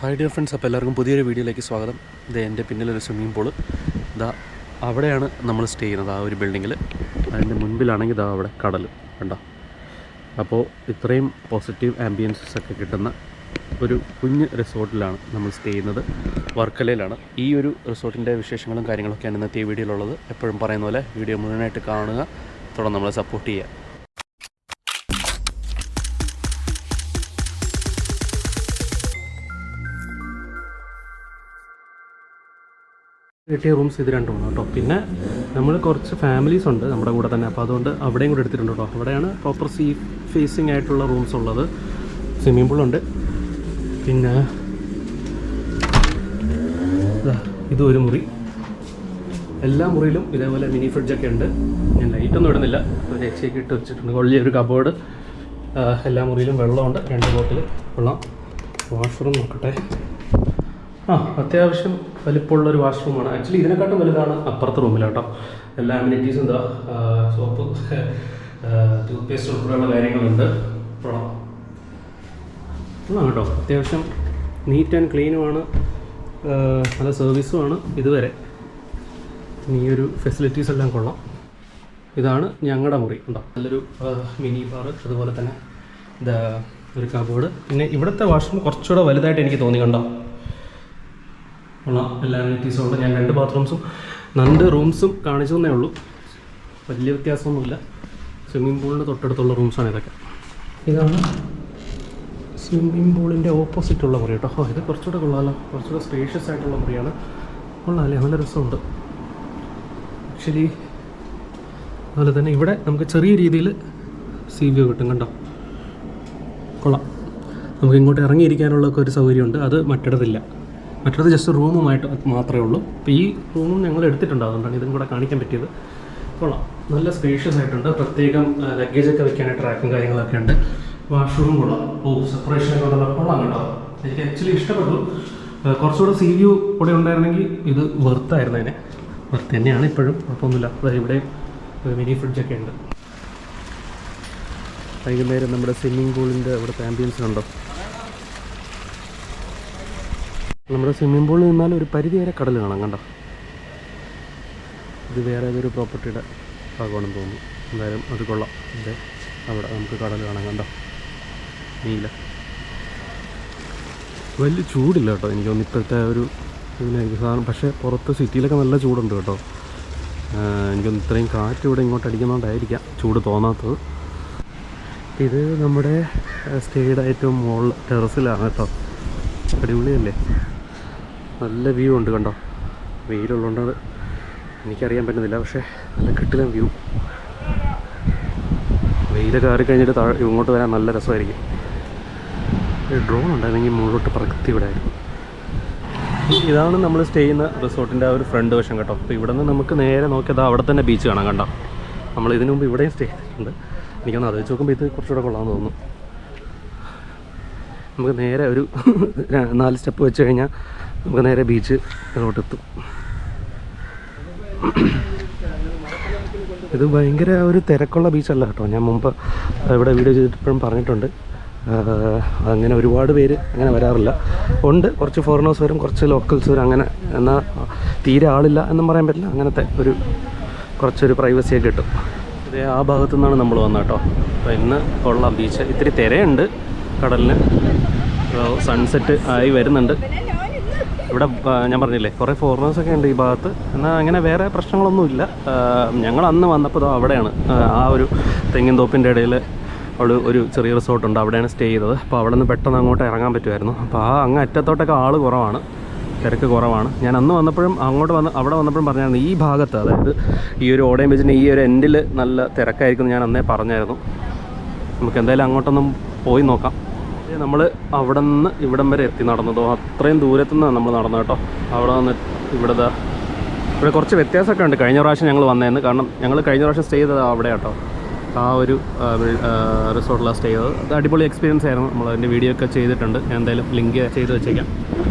Hi dear friends, അപ്പോൾ എല്ലാവർക്കും പുതിയൊരു വീഡിയോയിലേക്ക് സ്വാഗതം. ഇത് എൻ്റെ പിന്നിലൊരു സ്വിമ്മിംഗ് പൂള്. ഇതാ അവിടെയാണ് നമ്മൾ സ്റ്റേ ചെയ്യുന്നത്, ആ ഒരു ബിൽഡിങ്ങിൽ. അതിൻ്റെ മുൻപിലാണെങ്കിൽ ഇതാ അവിടെ കടൽ കണ്ടോ. അപ്പോൾ ഇത്രയും പോസിറ്റീവ് ആംബിയൻസസ് ഒക്കെ കിട്ടുന്ന ഒരു കുഞ്ഞ് റിസോർട്ടിലാണ് നമ്മൾ സ്റ്റേ ചെയ്യുന്നത്. വർക്കലയിലാണ്. ഈ ഒരു റിസോർട്ടിൻ്റെ വിശേഷങ്ങളും കാര്യങ്ങളൊക്കെയാണ് ഇന്നത്തെ ഈ വീഡിയോയിലുള്ളത്. എപ്പോഴും പറയുന്ന പോലെ വീഡിയോ മുഴുവനായിട്ട് കാണുക, തുടർന്ന് നമ്മളെ സപ്പോർട്ട് ചെയ്യുക. കിട്ടിയ റൂംസ് ഇത് രണ്ടുമാണ് കേട്ടോ. പിന്നെ നമ്മൾ കുറച്ച് ഫാമിലീസ് ഉണ്ട് നമ്മുടെ കൂടെ തന്നെ, അപ്പോൾ അതുകൊണ്ട് അവിടെയും കൂടെ എടുത്തിട്ടുണ്ട് കേട്ടോ. അവിടെയാണ് പ്രോപ്പർ സീ ഫേസിങ് ആയിട്ടുള്ള റൂംസ് ഉള്ളത്. സ്വിമ്മിംഗ് പൂളുണ്ട്. പിന്നെ ഇതും ഒരു മുറി. എല്ലാ മുറിയിലും ഇതേപോലെ മിനി ഫ്രിഡ്ജൊക്കെ ഉണ്ട്. ഞാൻ ലൈറ്റൊന്നും ഇടുന്നില്ല, ഒരു എച്ചിയൊക്കെ ഇട്ട് വെച്ചിട്ടുണ്ട്. വലിയൊരു കബോർഡ്. എല്ലാ മുറിയിലും വെള്ളമുണ്ട്. 2 ബോട്ടിൽ വെള്ളം. വാഷ്റൂം നോക്കട്ടെ. അത്യാവശ്യം വലിപ്പമുള്ളൊരു വാഷ്റൂമാണ്. ആക്ച്വലി ഇതിനെക്കാട്ടും വലുതാണ് അപ്പുറത്തെ റൂമിൽ കേട്ടോ. എല്ലാ അമ്യൂണിറ്റീസും എന്താ, സോപ്പ്, ടൂത്ത് പേസ്റ്റ് ഉൾപ്പെടെയുള്ള കാര്യങ്ങളുണ്ട്. കൊള്ളാം കേട്ടോ. അത്യാവശ്യം നീറ്റ് ആൻഡ് ക്ലീനുമാണ്, നല്ല സർവീസുമാണ് ഇതുവരെ. ഈ ഒരു ഫെസിലിറ്റീസ് എല്ലാം കൊള്ളാം. ഇതാണ് ഞങ്ങളുടെ മുറി ഉണ്ടോ. നല്ലൊരു മിനി ബാർ, അതുപോലെ തന്നെ ഇതാ ഒരു കബോർഡ്. പിന്നെ ഇവിടുത്തെ വാഷ്റൂം കുറച്ചുകൂടെ വലുതായിട്ട് എനിക്ക് തോന്നി കണ്ടോ. കൊള്ളാം. എല്ലാ അമ്യൂണിറ്റീസും ഉണ്ട്. ഞാൻ 2 ബാത്റൂംസും 2 റൂംസും കാണിച്ചതന്നേ ഉള്ളൂ. വലിയ വ്യത്യാസമൊന്നുമില്ല. സ്വിമ്മിംഗ് പൂളിൻ്റെ തൊട്ടടുത്തുള്ള റൂംസാണ് ഇതൊക്കെ. ഇതാണ് സ്വിമ്മിംഗ് പൂളിൻ്റെ ഓപ്പോസിറ്റുള്ള മുറി കേട്ടോ. ഇത് കുറച്ചുകൂടെ കൊള്ളാമല്ലോ. കുറച്ചുകൂടെ സ്പേഷ്യസ് ആയിട്ടുള്ള മുറിയാണ്. കൊള്ളാമല്ലേ, നല്ല രസമുണ്ട് ആക്ച്വലി. അതുപോലെ തന്നെ ഇവിടെ നമുക്ക് ചെറിയ രീതിയിൽ സീ വ്യൂ കിട്ടും കണ്ടോ. കൊള്ളാം. നമുക്ക് ഇങ്ങോട്ട് ഇറങ്ങിയിരിക്കാനുള്ളൊക്കെ ഒരു സൗകര്യമുണ്ട്. അത് മറ്റിടത്തില്ല. മറ്റത് ജസ്റ്റ് റൂമുമായിട്ട് മാത്രമേ ഉള്ളൂ. അപ്പോൾ ഈ റൂമും ഞങ്ങൾ എടുത്തിട്ടുണ്ട്, അതുകൊണ്ടാണ് ഇതും കൂടെ കാണിക്കാൻ പറ്റിയത്. കൊള്ളാം. നല്ല സ്പേഷ്യസ് ആയിട്ടുണ്ട്. പ്രത്യേകം ലഗേജൊക്കെ വെക്കാനായിട്ട് ട്രാക്കും കാര്യങ്ങളൊക്കെ ഉണ്ട്. വാഷ്റൂമും കൊള്ളാം. സെപ്പറേഷനൊക്കെ ഉള്ള കൊള്ളാം കേട്ടോ. എനിക്ക് ആക്ച്വലി ഇഷ്ടപ്പെട്ടു. കുറച്ചുകൂടെ സീ വ്യൂ കൂടെ ഉണ്ടായിരുന്നെങ്കിൽ ഇത് വെർത്തായിരുന്നു. അതിനെ വെർത്ത് തന്നെയാണ് ഇപ്പോഴും, കുഴപ്പമൊന്നുമില്ല. അതായത് ഇവിടെ മിനി ഫ്രിഡ്ജൊക്കെ ഉണ്ട്. വൈകുന്നേരം നമ്മുടെ സ്വിമ്മിംഗ് പൂളിൻ്റെ ഇവിടുത്തെ ആംബിയൻസ് ഉണ്ടോ. നമ്മുടെ സ്വിമ്മിംഗ് പൂളിൽ നിന്നാൽ ഒരു പരിധി വരെ കടൽ കാണാം കണ്ടോ. ഇത് വേറെ ഏതൊരു പ്രോപ്പർട്ടിയുടെ ഭാഗമാണെന്ന് തോന്നുന്നു. എന്തായാലും അത് കൊള്ളാം. അതെ, അവിടെ നമുക്ക് കടൽ കാണാം കണ്ടോ. നീല വലിയ ചൂടില്ല കേട്ടോ. എനിക്ക് തോന്നുന്നു ഇപ്പോഴത്തെ ഒരു ഇതിനായിരിക്കും സാധനം. പക്ഷേ പുറത്ത് സിറ്റിയിലൊക്കെ നല്ല ചൂടുണ്ട് കേട്ടോ. എനിക്കൊന്ന് ഇത്രയും കാറ്റ് ഇവിടെ ഇങ്ങോട്ട് അടിക്കുന്നതുകൊണ്ടായിരിക്കാം ചൂട് തോന്നാത്തത്. ഇത് നമ്മുടെ സ്റ്റേയുടെ ഏറ്റവും മുകളിൽ ടെറസിലാണ് കേട്ടോ. അടിപൊളിയല്ലേ, നല്ല വ്യൂ ഉണ്ട് കണ്ടോ. വെയിലുള്ളതുകൊണ്ട് എനിക്കറിയാൻ പറ്റുന്നില്ല, പക്ഷേ നല്ല കിട്ടില്ല വ്യൂ. വെയിൽ കയറി കഴിഞ്ഞിട്ട് ഇങ്ങോട്ട് വരാൻ നല്ല രസമായിരിക്കും. ഡ്രോൺ ഉണ്ടായിരുന്നെങ്കിൽ മുകളിലോട്ട് പ്രകൃതി ഇവിടെ ആയിരുന്നു. ഇതാണ് നമ്മൾ സ്റ്റേ ചെയ്യുന്ന റിസോർട്ടിൻ്റെ ആ ഒരു ഫ്രണ്ട് വശം കേട്ടോ. അപ്പോൾ ഇവിടെ നിന്ന് നമുക്ക് നേരെ നോക്കിയത് അവിടെ തന്നെ ബീച്ച് കാണാം കണ്ടോ. നമ്മൾ ഇതിനു മുമ്പ് ഇവിടെയും സ്റ്റേ ചെയ്തിട്ടുണ്ട്. എനിക്കൊന്ന് അത് വെച്ച് നോക്കുമ്പോൾ ഇത് കുറച്ചുകൂടെ കൊള്ളാമെന്ന് തോന്നുന്നു. നമുക്ക് നേരെ ഒരു 4 സ്റ്റെപ്പ് വെച്ച് കഴിഞ്ഞാൽ നമുക്ക് നേരെ ബീച്ച് അങ്ങോട്ടെത്തും. ഇത് ഭയങ്കര ഒരു തിരക്കുള്ള ബീച്ചല്ല കേട്ടോ. ഞാൻ മുമ്പ് ഇവിടെ വീഡിയോ ചെയ്തിട്ടിപ്പോഴും പറഞ്ഞിട്ടുണ്ട്. അങ്ങനെ ഒരുപാട് പേര് അങ്ങനെ വരാറില്ല. ഉണ്ട്, കുറച്ച് ഫോറിനേഴ്സ് വരും, കുറച്ച് ലോക്കൽസ് വരും. അങ്ങനെ എന്നാൽ തീരെ ആളില്ല എന്നും പറയാൻ പറ്റില്ല. അങ്ങനത്തെ കുറച്ചൊരു പ്രൈവസിയൊക്കെ കിട്ടും. ഇതേ ആ ഭാഗത്തു നിന്നാണ് നമ്മൾ വന്നത് കേട്ടോ. അപ്പോൾ ഇന്ന് കൊള്ളാം ബീച്ച്. ഇത്തിരി തിരയുണ്ട് കടലിന്. സൺസെറ്റ് ആയി വരുന്നുണ്ട്. ഇവിടെ ഞാൻ പറഞ്ഞില്ലേ, കുറേ ഫോറിനേഴ്സൊക്കെ ഉണ്ട് ഈ ഭാഗത്ത്. എന്നാൽ അങ്ങനെ വേറെ പ്രശ്നങ്ങളൊന്നുമില്ല. ഞങ്ങൾ അന്ന് വന്നപ്പോൾ അവിടെയാണ്, ആ ഒരു തെങ്ങിൻ തോപ്പിൻ്റെ ഇടയിൽ അവിടെ ഒരു ചെറിയ റിസോർട്ടുണ്ട്. അവിടെയാണ് സ്റ്റേ ചെയ്തത്. അപ്പോൾ അവിടെ നിന്ന് പെട്ടെന്ന് അങ്ങോട്ട് ഇറങ്ങാൻ പറ്റുമായിരുന്നു. അപ്പോൾ അങ്ങ് അറ്റത്തോട്ടൊക്കെ ആൾ കുറവാണ്, തിരക്ക് കുറവാണ്. ഞാൻ അന്ന് വന്നപ്പോഴും അവിടെ വന്നപ്പോഴും പറഞ്ഞായിരുന്നു ഈ ഭാഗത്ത്, അതായത് ഈ ഒരു ഓടയം ബീച്ചിൻ്റെ ഈ ഒരു എൻഡിൽ നല്ല തിരക്കായിരിക്കും ഞാൻ അന്നേ പറഞ്ഞായിരുന്നു. നമുക്ക് എന്തായാലും അങ്ങോട്ടൊന്നും പോയി നോക്കാം. നമ്മൾ അവിടെ നിന്ന് ഇവിടം വരെ എത്തി നടന്നതോ, അത്രയും ദൂരത്തു നിന്നാണ് നമ്മൾ നടന്നത് കേട്ടോ. അവിടെ നിന്ന് ഇവിടെ കുറച്ച് വ്യത്യാസമൊക്കെ ഉണ്ട് കഴിഞ്ഞ പ്രാവശ്യം ഞങ്ങൾ വന്നതെന്ന്. കാരണം ഞങ്ങൾ കഴിഞ്ഞ പ്രാവശ്യം സ്റ്റേ ചെയ്തത് അവിടെ കേട്ടോ. ആ ഒരു റിസോർട്ടിലാണ് സ്റ്റേ ചെയ്തത്. അത് അടിപൊളി എക്സ്പീരിയൻസ് ആയിരുന്നു. നമ്മൾ അതിൻ്റെ വീഡിയോ ഒക്കെ ചെയ്തിട്ടുണ്ട്. ഞാൻ എന്തായാലും ലിങ്ക് ചെയ്ത് വെച്ചേക്കാം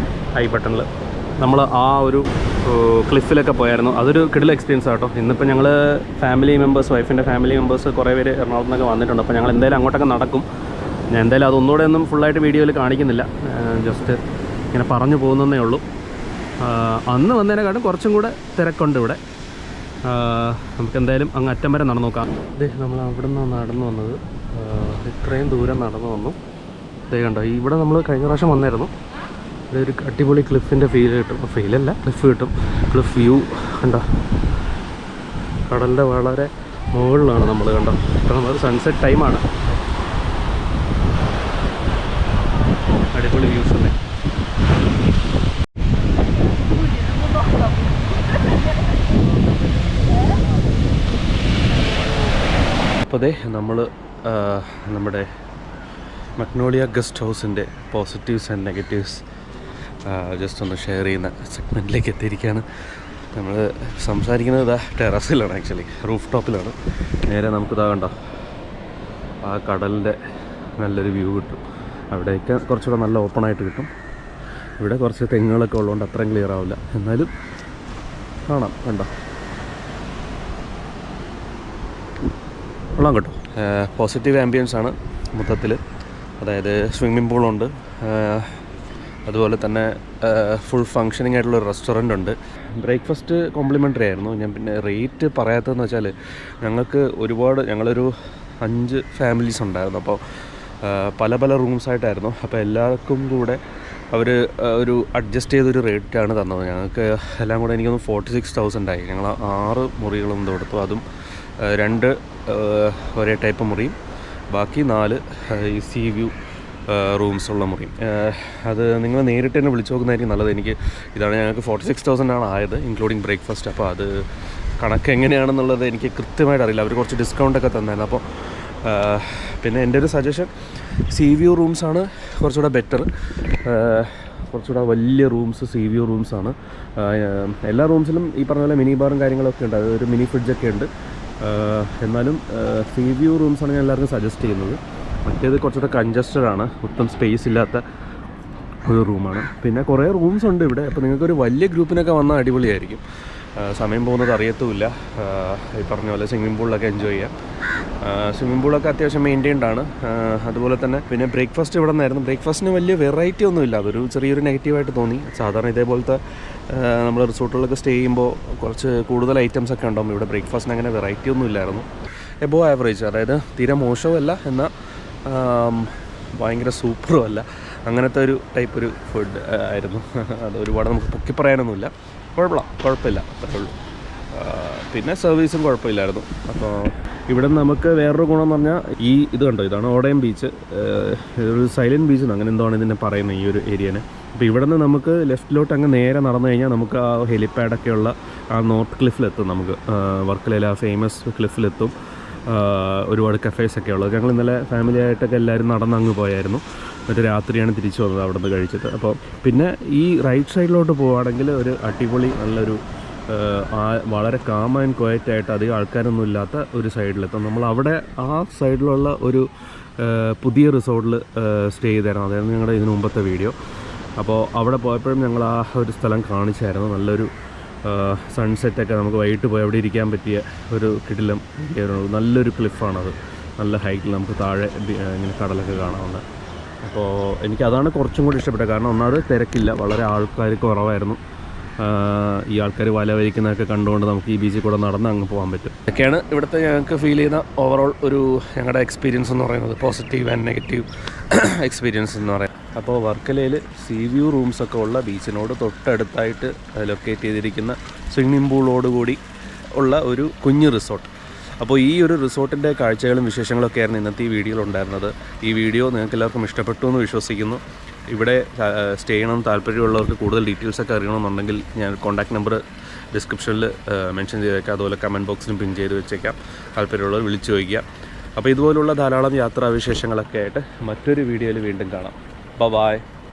ഐ ബട്ടണിൽ. നമ്മൾ ആ ഒരു ക്ലിഫിലൊക്കെ പോയായിരുന്നു. അതൊരു കിടിലൻ എക്സ്പീരിയൻസ് ആട്ടോ. ഇന്നിപ്പോൾ ഞങ്ങൾ ഫാമിലി മെമ്പേഴ്സ്, വൈഫിൻ്റെ ഫാമിലി മെമ്പേഴ്സ് കുറേ പേര് എറണാകുളത്ത് നിന്നൊക്കെ വന്നിട്ടുണ്ട്. അപ്പോൾ ഞങ്ങൾ എന്തായാലും അങ്ങോട്ടൊക്കെ നടക്കും. ഞാൻ എന്തായാലും അതൊന്നുകൂടെ ഒന്നും ഫുള്ളായിട്ട് വീഡിയോയിൽ കാണിക്കുന്നില്ല. ജസ്റ്റ് ഇങ്ങനെ പറഞ്ഞു പോകുന്നതേ ഉള്ളൂ. അന്ന് വന്നതിനെക്കാട്ടും കുറച്ചും കൂടെ തിരക്കുണ്ട് ഇവിടെ. നമുക്ക് എന്തായാലും അങ്ങ് അറ്റം വരെ നടന്നു നോക്കാം. ഇതേ നമ്മൾ അവിടെ നിന്ന് നടന്നു വന്നത്, ഇത്രയും ദൂരം നടന്നു വന്നു. ഇതേ കണ്ടോ, ഇവിടെ നമ്മൾ കഴിഞ്ഞ പ്രാവശ്യം വന്നായിരുന്നു. ഇതൊരു അടിപൊളി ക്ലിഫിൻ്റെ ഫീൽ കിട്ടും. ഫീലല്ല, ക്ലിഫ് കിട്ടും. ക്ലിഫ് വ്യൂ കണ്ടോ, കടലിൻ്റെ വളരെ മുകളിലാണ് നമ്മൾ കണ്ടോ. ഇപ്പം നമ്മൾ സൺസെറ്റ് ടൈമാണ്. അടിപൊളി വ്യൂസ് അല്ലേ. അപ്പോൾ അതെ നമ്മൾ നമ്മുടെ മഗ്നോളിയ ഗസ്റ്റ് ഹൗസിൻ്റെ പോസിറ്റീവ്സ് ആൻഡ് നെഗറ്റീവ്സ് ജസ്റ്റ് ഒന്ന് ഷെയർ ചെയ്യുന്ന സെഗ്മെൻറ്റിലേക്ക് എത്തിയിരിക്കുകയാണ്. നമ്മൾ സംസാരിക്കുന്നത് ഇതാ ടെറസിലാണ്, ആക്ച്വലി റൂഫ് ടോപ്പിലാണ്. നേരെ നമുക്കിതാ കണ്ടോ ആ കടലിൻ്റെ നല്ലൊരു വ്യൂ കിട്ടും. അവിടെയൊക്കെ കുറച്ചുകൂടെ നല്ല ഓപ്പണായിട്ട് കിട്ടും. ഇവിടെ കുറച്ച് തെങ്ങുകളൊക്കെ ഉള്ളതുകൊണ്ട് അത്രയും ക്ലിയർ ആവില്ല, എന്നാലും കാണാം. കണ്ടോ, കൊള്ളാം കേട്ടോ. പോസിറ്റീവ് ആംബിയൻസ് ആണ് മൊത്തത്തിൽ. അതായത് സ്വിമ്മിംഗ് പൂളുണ്ട്, അതുപോലെ തന്നെ ഫുൾ ഫങ്ഷനിങ് ആയിട്ടുള്ളൊരു റെസ്റ്റോറൻ്റ് ഉണ്ട്. ബ്രേക്ക്ഫാസ്റ്റ് കോംപ്ലിമെൻ്ററി ആയിരുന്നു. ഞാൻ പിന്നെ റേറ്റ് പറയാത്തതെന്ന് വെച്ചാൽ ഞങ്ങളൊരു 5 ഫാമിലീസ് ഉണ്ടായിരുന്നു. അപ്പോൾ പല പല റൂംസായിട്ടായിരുന്നു. അപ്പോൾ എല്ലാവർക്കും കൂടെ അവർ ഒരു അഡ്ജസ്റ്റ് ചെയ്തൊരു റേറ്റാണ് തന്നത്. ഞങ്ങൾക്ക് എല്ലാം കൂടെ എനിക്കൊന്ന് 46,000 ആയി. ഞങ്ങൾ 6 മുറികളും കൊടുത്തു. അതും 2 ഒരേ ടൈപ്പ് മുറിയും ബാക്കി 4 ഈ സീ വ്യൂ റൂംസുള്ള മുറിയും. അത് നിങ്ങൾ നേരിട്ട് തന്നെ വിളിച്ച് നോക്കുന്നതായിരിക്കും നല്ലത്. ഇതാണ് ഞങ്ങൾക്ക് 46,000 ആണ് ആയത്, ഇൻക്ലൂഡിങ് ബ്രേക്ക്ഫാസ്റ്റ്. അപ്പോൾ അത് കണക്ക് എങ്ങനെയാണെന്നുള്ളത് എനിക്ക് കൃത്യമായിട്ട് അറിയില്ല. അവർ കുറച്ച് ഡിസ്കൗണ്ടൊക്കെ തന്നായിരുന്നു. അപ്പോൾ പിന്നെ എൻ്റെ ഒരു സജഷൻ, സീ വ്യൂ റൂംസാണ് കുറച്ചുകൂടെ ബെറ്റർ. കുറച്ചുകൂടെ വലിയ റൂംസ് സീ വ്യൂ റൂംസാണ്. എല്ലാ റൂംസിലും ഈ പറഞ്ഞ പോലെ മിനി ബാറും കാര്യങ്ങളൊക്കെ ഉണ്ട്. അതൊരു മിനി ഫ്രിഡ്ജൊക്കെ ഉണ്ട്. എന്നാലും സീ വ്യൂ റൂംസാണ് ഞാൻ എല്ലാവർക്കും സജസ്റ്റ് ചെയ്യുന്നത്. മറ്റേത് കുറച്ചുകൂടെ കൺജസ്റ്റഡ് ആണ്, ഒട്ടും സ്പേസ് ഇല്ലാത്ത ഒരു റൂമാണ്. പിന്നെ കുറേ റൂംസ് ഉണ്ട് ഇവിടെ. അപ്പോൾ നിങ്ങൾക്കൊരു വലിയ ഗ്രൂപ്പിനൊക്കെ വന്നാൽ അടിപൊളിയായിരിക്കും. സമയം പോകുന്നത് അറിയത്തുമില്ല. ഈ പറഞ്ഞ പോലെ സ്വിമ്മിംഗ് പൂളിലൊക്കെ എൻജോയ് ചെയ്യാം. സ്വിമ്മിംഗ് പൂളൊക്കെ അത്യാവശ്യം മെയിൻറ്റെയിൻഡ് ആണ്. അതുപോലെ തന്നെ പിന്നെ ബ്രേക്ക്ഫാസ്റ്റ് ഇവിടെ നിന്നായിരുന്നു. ബ്രേക്ക്ഫാസ്റ്റിന് വലിയ വെറൈറ്റി ഒന്നുമില്ല, അതൊരു ചെറിയൊരു നെഗറ്റീവായിട്ട് തോന്നി. സാധാരണ ഇതേപോലത്തെ നമ്മൾ റിസോർട്ടുകളിലൊക്കെ സ്റ്റേ ചെയ്യുമ്പോൾ കുറച്ച് കൂടുതൽ ഐറ്റംസ് ഒക്കെ ഉണ്ടാകും. ഇവിടെ ബ്രേക്ക്ഫാസ്റ്റിന് അങ്ങനെ വെറൈറ്റി ഒന്നും ഇല്ലായിരുന്നു. എബോ ആവറേജ്, അതായത് തീരെ മോശവുമല്ല എന്നാൽ ഭയങ്കര സൂപ്പറും അല്ല, അങ്ങനത്തെ ഒരു ടൈപ്പ് ഒരു ഫുഡ് ആയിരുന്നു. അത് ഒരുപാട് നമുക്ക് പൊക്കി പറയാനൊന്നുമില്ല. കുഴപ്പമില്ല, അത്രേ ഉള്ളൂ. പിന്നെ സർവീസും കുഴപ്പമില്ലായിരുന്നു. അപ്പോൾ ഇവിടെ നമുക്ക് വേറൊരു ഗുണം എന്ന് പറഞ്ഞാൽ ഇത് കണ്ടോ, ഇതാണ് ഓടയം ബീച്ച്. ഒരു സൈലൻറ്റ് ബീച്ച് അങ്ങനെ എന്താണ് ഇതിനെ പറയുന്നത് ഈ ഒരു ഏരിയനെ. അപ്പോൾ ഇവിടെ നിന്ന് നമുക്ക് ലെഫ്റ്റിലോട്ട് അങ്ങ് നേരെ നടന്നു കഴിഞ്ഞാൽ നമുക്ക് ആ ഹെലിപ്പാഡൊക്കെയുള്ള ആ നോർത്ത് ക്ലിഫിലെത്തും. നമുക്ക് വർക്കലയിലെ ആ ഫേമസ് ക്ലിഫിലെത്തും. ഒരുപാട് കഫേസൊക്കെ ഉള്ളത്. ഞങ്ങൾ ഇന്നലെ ഫാമിലി ആയിട്ടൊക്കെ എല്ലാവരും നടന്ന് അങ്ങ് പോയായിരുന്നു. എന്നിട്ട് രാത്രിയാണ് തിരിച്ചു വന്നത് അവിടെ നിന്ന് കഴിച്ചിട്ട്. അപ്പോൾ പിന്നെ ഈ റൈറ്റ് സൈഡിലോട്ട് പോവുകയാണെങ്കിൽ ഒരു അടിപൊളി നല്ലൊരു വളരെ കാം ആൻഡ് ക്വയറ്റായിട്ട് അധികം ആൾക്കാരൊന്നും ഇല്ലാത്ത ഒരു സൈഡിലെത്തും. നമ്മൾ അവിടെ ആ സൈഡിലുള്ള ഒരു പുതിയ റിസോർട്ടിൽ സ്റ്റേ ചെയ്തായിരുന്നു. അതായിരുന്നു ഞങ്ങളുടെ ഇതിനു മുമ്പത്തെ വീഡിയോ. അപ്പോൾ അവിടെ പോയപ്പോഴും ഞങ്ങൾ ആ ഒരു സ്ഥലം കാണിച്ചായിരുന്നു. നല്ലൊരു സൺസെറ്റൊക്കെ നമുക്ക് വൈകിട്ട് പോയി അവിടെ ഇരിക്കാൻ പറ്റിയ ഒരു കിടിലം നല്ലൊരു ക്ലിഫാണത്. നല്ല ഹൈറ്റിൽ നമുക്ക് താഴെ ഇങ്ങനെ കടലൊക്കെ കാണാവുന്ന. അപ്പോൾ എനിക്കതാണ് കുറച്ചും കൂടി ഇഷ്ടപ്പെട്ടത്. കാരണം ഒന്നാമത് തിരക്കില്ല, വളരെ ആൾക്കാർ കുറവായിരുന്നു. ഈ ആൾക്കാർ വല വരിക്കുന്നതൊക്കെ കണ്ടുകൊണ്ട് നമുക്ക് ഈ ബീച്ചിൽ കൂടെ നടന്ന് അങ്ങ് പോകാൻ പറ്റും. ഇതൊക്കെയാണ് ഇവിടുത്തെ ഞങ്ങൾക്ക് ഫീൽ ചെയ്യുന്ന ഓവറോൾ ഒരു ഞങ്ങളുടെ എക്സ്പീരിയൻസ് എന്ന് പറയുന്നത്, പോസിറ്റീവ് ആൻഡ് നെഗറ്റീവ് എക്സ്പീരിയൻസ് എന്ന് പറയുന്നത്. അപ്പോൾ വർക്കലയിൽ സീ വ്യൂ റൂംസൊക്കെ ഉള്ള ബീച്ചിനോട് തൊട്ടടുത്തായിട്ട് ലൊക്കേറ്റ് ചെയ്തിരിക്കുന്ന സ്വിമ്മിംഗ് പൂളോടുകൂടി ഉള്ള ഒരു കുഞ്ഞു റിസോർട്ട്. അപ്പോൾ ഈ ഒരു റിസോർട്ടിൻ്റെ കാഴ്ചകളും വിശേഷങ്ങളൊക്കെ ആയിരുന്നു ഇന്നത്തെ ഈ വീഡിയോയിൽ ഉണ്ടായിരുന്നത്. ഈ വീഡിയോ നിങ്ങൾക്ക് എല്ലാവർക്കും ഇഷ്ടപ്പെട്ടു എന്ന് വിശ്വസിക്കുന്നു. ഇവിടെ സ്റ്റേ ചെയ്യണമെന്ന് താല്പര്യമുള്ളവർക്ക് കൂടുതൽ ഡീറ്റെയിൽസൊക്കെ അറിയണമെന്നുണ്ടെങ്കിൽ ഞാൻ കോൺടാക്ട് നമ്പർ ഡിസ്ക്രിപ്ഷനിൽ മെൻഷൻ ചെയ്തേക്കാം. അതുപോലെ കമൻറ്റ് ബോക്സിലും പിൻ ചെയ്ത് വെച്ചേക്കാം. താല്പര്യമുള്ളവർ വിളിച്ചു ചോദിക്കുക. അപ്പോൾ ഇതുപോലുള്ള ധാരാളം യാത്രാവിശേഷങ്ങളൊക്കെ ആയിട്ട് മറ്റൊരു വീഡിയോയിൽ വീണ്ടും കാണാം. ബൈ.